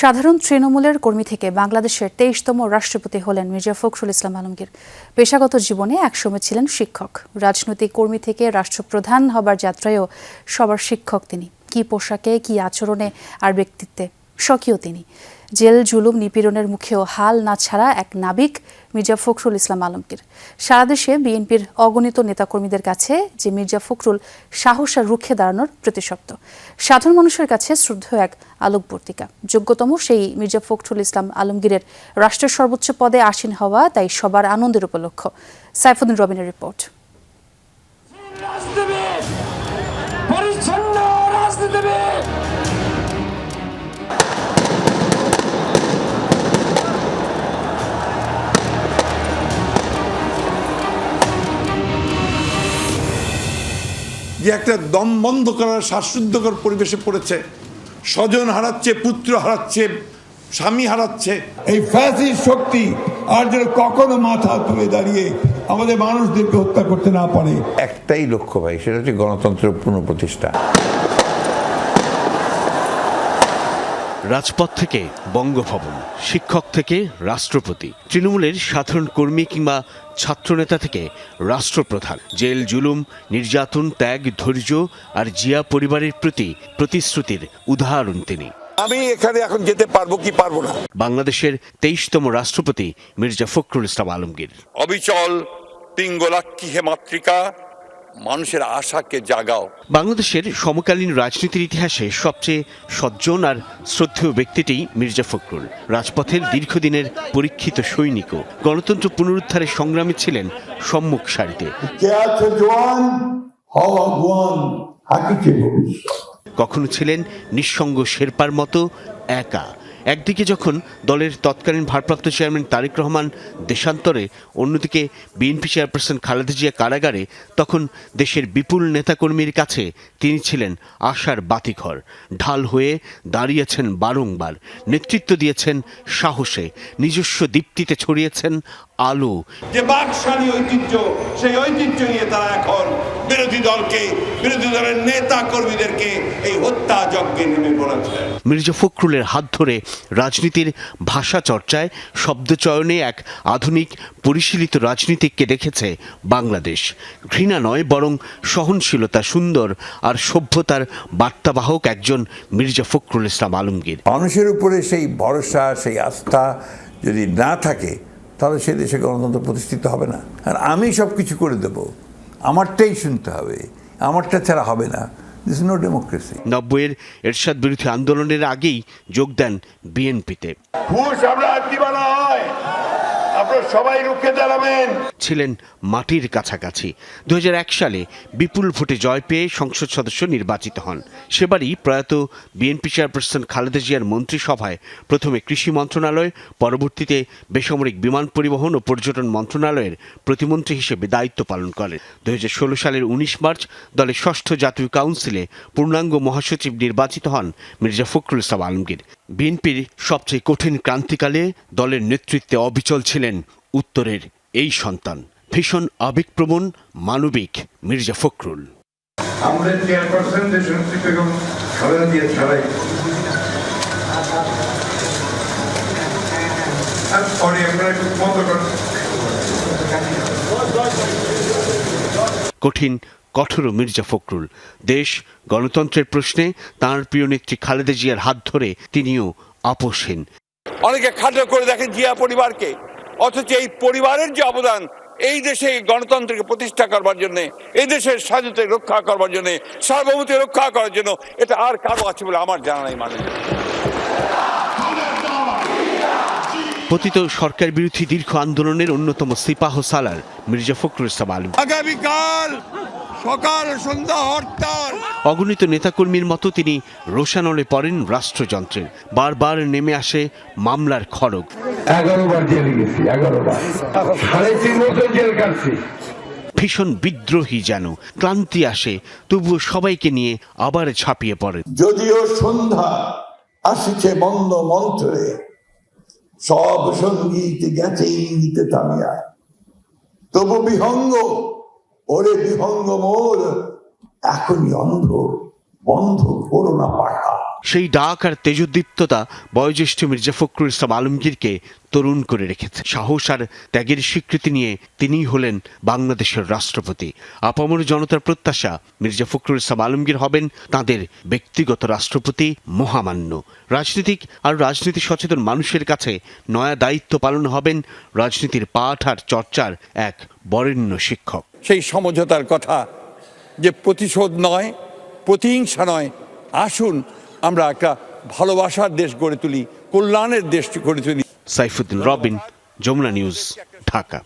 সাধারণ তৃণমূলের কর্মী থেকে বাংলাদেশের ২৩তম রাষ্ট্রপতি হলেন মির্জা ফখরুল ইসলাম আলমগীর। পেশাগত জীবনে একসময় ছিলেন শিক্ষক। রাজনৈতিক কর্মী থেকে রাষ্ট্রপ্রধান হবার যাত্রায়ও সবার শিক্ষক তিনি। কি পোশাকে, কি আচরণে আর ব্যক্তিত্বে স্বকীয় তিনি। জেল, জুলুম, নিপীড়নের মুখেও হাল না ছাড়া এক নাবিক মির্জা ফখরুল ইসলাম আলমগীর। সারা দেশে বিএনপির অগণিত নেতাকর্মীদের কাছে যে মির্জা ফখরুল সাহস আর রুখে দাঁড়ানোর প্রতিশব্দ। সাধারণ মানুষের কাছে শ্রদ্ধেয় এক আলোকবর্তিকা। যোগ্যতম সেই মির্জা ফখরুল ইসলাম আলমগীরের রাষ্ট্রের সর্বোচ্চ পদে আসীন হওয়া তাই সবার আনন্দের উপলক্ষ। সাইফুদ্দিন রবিনের রিপোর্ট। যে একটা দম বন্ধ করার শ্বাসরুদ্ধকর পরিবেশে পড়েছে, স্বজন হারাচ্ছে, পুত্র হারাচ্ছে, স্বামী হারাচ্ছে। এই ফ্যাসিস্ট শক্তি আর যেন কখনো মাথা তুলে দাঁড়িয়ে আমাদের মানুষদেরকে হত্যা করতে না পারে। একটাই লক্ষ্য ভাই, সেটা হচ্ছে গণতন্ত্রের পুনঃপ্রতিষ্ঠা। রাজপথ থেকে বঙ্গভবন, শিক্ষক থেকে রাষ্ট্রপতি, তৃণমূলের সাধারণ কর্মী কিংবা ছাত্রনেতা থেকে রাষ্ট্রপ্রধান, জেল, জুলুম, নির্যাতন, ত্যাগ, ধৈর্য আর জিয়া পরিবারের প্রতি প্রতিশ্রুতির উদাহরণ তিনি। আমি এখানে এখন যেতে পারবো কি পারবো না। বাংলাদেশের ২৩তম রাষ্ট্রপতি মির্জা ফখরুল ইসলাম আলমগীর। অবিচল পিঙ্গলাক্ষী হে মাতৃকা, মানুষের আশাকে জাগাও। বাংলাদেশের সমকালীন রাজনীতির ইতিহাসে সবচেয়ে সজ্জন আর শ্রদ্ধেয় ব্যক্তিটি মির্জা ফখরুল। রাজপথের দীর্ঘদিনের পরীক্ষিত সৈনিকও, গণতন্ত্র পুনরুদ্ধারে সংগ্রামী ছিলেন সম্মুখ সারিতে। কখনো ছিলেন নিঃসঙ্গ শেরপার মতো একা। একদিকে যখন দলের তৎকালীন ভারপ্রাপ্ত চেয়ারম্যান তারেক রহমান দেশান্তরে, অন্যদিকে বিএনপি চেয়ারপারসন খালেদা জিয়া কারাগারে, তখন দেশের বিপুল নেতাকর্মীর কাছে তিনি ছিলেন আশার বাতিঘর। ঢাল হয়ে দাঁড়িয়েছেন বারংবার, নেতৃত্ব দিয়েছেন সাহসে, নিজস্ব দীপ্তিতে ছড়িয়েছেন আলো। যে বাকশালী ঐতিহ্য, সেই ঐতিহ্য নিয়ে তারা এখন বিরোধী দলের নেতা কর্মীদেরকে এই হত্যা যজ্ঞে নেমে পড়েছে। মির্জা ফখরুলের হাত ধরে রাজনীতির ভাষা চর্চায়, শব্দচয়নে এক আধুনিক পরিশীলিত রাজনীতিককে দেখেছে বাংলাদেশ। ঘৃণা নয়, বরং সহনশীলতা, সুন্দর আর সভ্যতার বার্তাবাহক একজন মির্জা ফখরুল ইসলাম আলমগীর। মানুষের উপরে সেই ভরসা, সেই আস্থা যদি না থাকে, তাহলে সে দেশে গণতন্ত্র প্রতিষ্ঠিত হবে না। আর আমি সব কিছু করে দেব, আমারটাই শুনতে হবে, আমারটা ছাড়া হবে না। This is no democracy. ৯০-এর এরশাদ বিরোধী আন্দোলনের আগেই যোগ দেন বিএনপিতে। সবাই রুখে দাঁড়াবেন। ছিলেন মাটির কাছাকাছি। ২০০১ সালে বিপুল ভোটে জয় পেয়ে সংসদ সদস্য নির্বাচিত হন। সেবারই প্রয়াত বিএনপি চেয়ারপারসন খালেদা জিয়ার মন্ত্রিসভায় প্রথমে কৃষি মন্ত্রণালয়, পরবর্তীতে বেসামরিক বিমান পরিবহন ও পর্যটন মন্ত্রণালয়ের প্রতিমন্ত্রী হিসেবে দায়িত্ব পালন করেন। ২০১৬ সালের ১৯ মার্চ দলের ষষ্ঠ জাতীয় কাউন্সিলে পূর্ণাঙ্গ মহাসচিব নির্বাচিত হন মির্জা ফখরুল ইসলাম আলমগীর। বিএনপির সবচেয়ে কঠিন ক্রান্তিকালে দলের নেতৃত্বে অবিচল ছিলেন উত্তরের এই সন্তান, ভীষণ আবেগপ্রবণ, মানবিক মির্জা ফখরুল। কঠিন কঠোর মির্জা ফখরুল। দেশ গণতন্ত্রের প্রশ্নে তাঁর প্রিয় নেত্রী খালেদা জিয়ার হাত ধরে তিনিও আপোষহীন। অনেকে খাটো করে দেখেন জিয়া পরিবারকে, অথচ এই পরিবারের যে অবদান এই দেশে গণতন্ত্রকে প্রতিষ্ঠা করবার জন্য, এই দেশের স্বাধীনতা রক্ষা করবার জন্য, সার্বভৌমত্ব রক্ষা করার জন্য, এটা আর কারো আছে বলে আমার জানা নাই। মানে পতিত সরকার বিরোধী দীর্ঘ আন্দোলনের অন্যতম সিপাহ সালার মির্জা ফখরুল ইসলাম আলমগীর। আগামীকাল সকাল সন্ধ্যা হরতাল। অগণিত নেতাকর্মীর মতো তিনি রোষানলে পড়েন রাষ্ট্রযন্ত্রের। বারবার নেমে আসে মামলার খড়গ। 11 বার জেলে গেছি, 11 বার, 3.5 বছর জেল কাটছি। ভীষণ বিদ্রোহী যেন, ক্লান্তি আসে, তবুও সবাইকে নিয়ে আবার ঝাঁপিয়ে পড়েন। যদিও সন্ধ্যা আসিছে বন্ধ মন্ত্রে, সব সঙ্গীত গেছে ইঙ্গিতে থামিয়া, তবু বিহঙ্গ, ওরে বিহঙ্গ মোর, এখনই অন্ধ, বন্ধ করো না পাঠা। সেই ডাক আর তেজোদীপ্ততা বয়োজ্যেষ্ঠ মির্জা ফখরুল ইসলাম আলমগীরকে তরুণ করে রেখেছে। সাহস আর ত্যাগের স্বীকৃতি নিয়ে তিনিই হলেন বাংলাদেশের রাষ্ট্রপতি। আপামর জনতার প্রত্যাশা, মির্জা ফখরুল ইসলাম আলমগীর হবেন তাদের ব্যক্তিগত রাষ্ট্রপতি, মহামান্য। রাজনীতিক আর রাজনীতি সচেতন মানুষের কাছে নয়া দায়িত্ব পালন হবেন রাজনীতির পাঠ আর চর্চার এক বরেণ্য শিক্ষক। সেই সমঝোতার কথা যে প্রতিশোধ নয়, প্রতিহিংসা নয়, আসুন আমরা একটা ভালোবাসার দেশ গড়ে তুলি, কল্যাণের দেশ গড়ে তুলি। সাইফুদ্দিন রবিন, যমুনা নিউজ, ঢাকা।